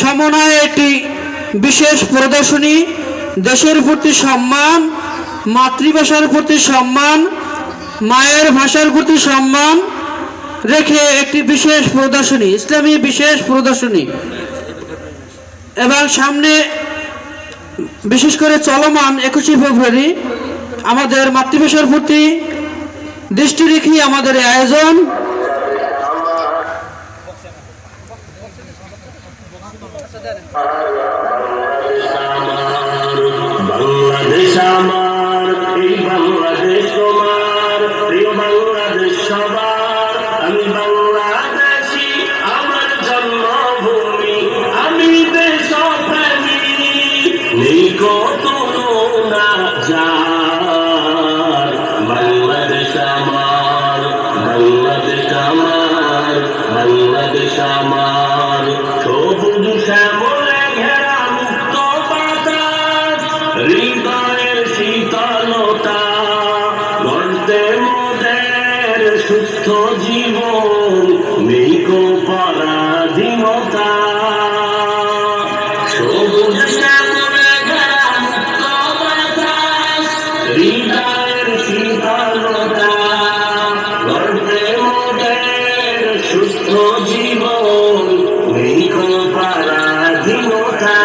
সমন্বয়ে একটি বিশেষ প্রদর্শনী, দেশের প্রতি সম্মান, মাতৃভাষার প্রতি সম্মান, মায়ের ভাষার প্রতি সম্মান রেখে একটি বিশেষ প্রদর্শনী, ইসলামী বিশেষ প্রদর্শনী। এবং সামনে বিশেষ করে চলমান 21শে ফেব্রুয়ারি আমাদের মাতৃভাষার প্রতি দৃষ্টি রেখে আমাদের আয়োজন। বাংলাদেশ আমার, এই বাংলাদেশ তোমার, প্রিয় বাংলাদেশ সবার। আমি বাংলাদেশী, আমার জন্মভূমি, আমি দেশপ্রেমী, নেই কত না যার। বাংলাদেশ আমার, বাংলাদেশ আমার, বাংলাদেশ আমার, সবুজ শ্যামলে ঘেরা মুক্ত বাতাস, হৃদয়ের শীতলতা, গর্তে মোদের সুস্থ জীবন, নেই কো পরাধীনতা। সবুজ শ্যামলে ঘেরা মুক্ত বাতাস, হৃদয়ের শীতলতা, গর্তে মোদের সুস্থ জীবন, নেই কো পরাধীনতা।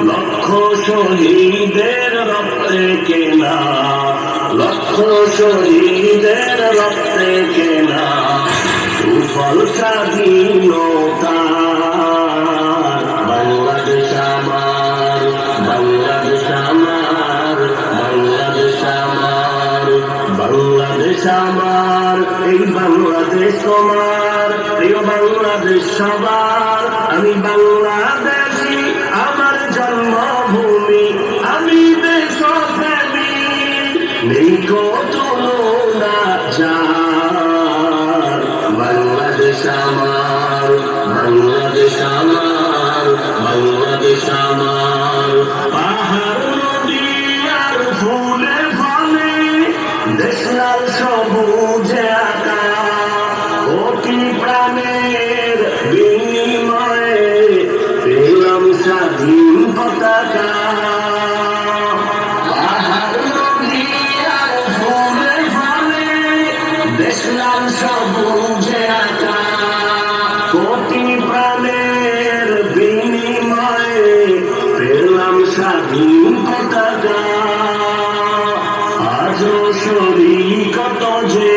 লক্ষ শহীদের রক্তে কেনা, লক্ষ শহীদের রক্তে কেনা, সুফল স্বাধীনতা। বাংলাদেশ আমার, বাংলাদেশ আমার, বাংলাদেশ আমার, বাংলাদেশ আমার, এই বাংলাদেশ তোমার, প্রিয় বাংলাদেশ সবার। আমি বাংলাদেশী, আমার জন্মভূমি, আমি দেশপ্রেমী, নেই কত না যার। বাংলাদেশ আমার, বাংলাদেশ আমার, বাংলাদেশ আমার, পাহাড় নদী আর ফুলে ফলে, দেশ লাল সবুজে আঁকা, কোটি প্রাণের বিনিময়ে পেলাম স্বাধীন পতাকা। পাহাড় নদী আর ফুলে ফলে, দেশ লাল সবুজে আঁকা, কোটি প্রাণের বিনিময়ে পেলাম স্বাধীন পতাকা। আজও শরীকত যে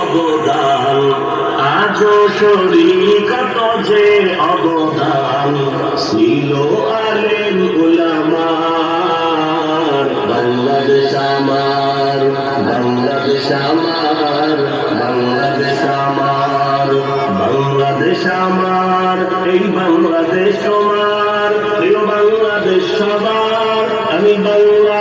অবদান, আজও শরীকত যে অবদান, ছিল আলেম উলামার। বাংলাদেশ আমার, বাংলাদেশ আমার, বাংলাদেশ আমার, বাংলাদেশ আমার, এই বাংলাদেশ তোমার, প্রিয় বাংলাদেশ সবার। আমি বাংলা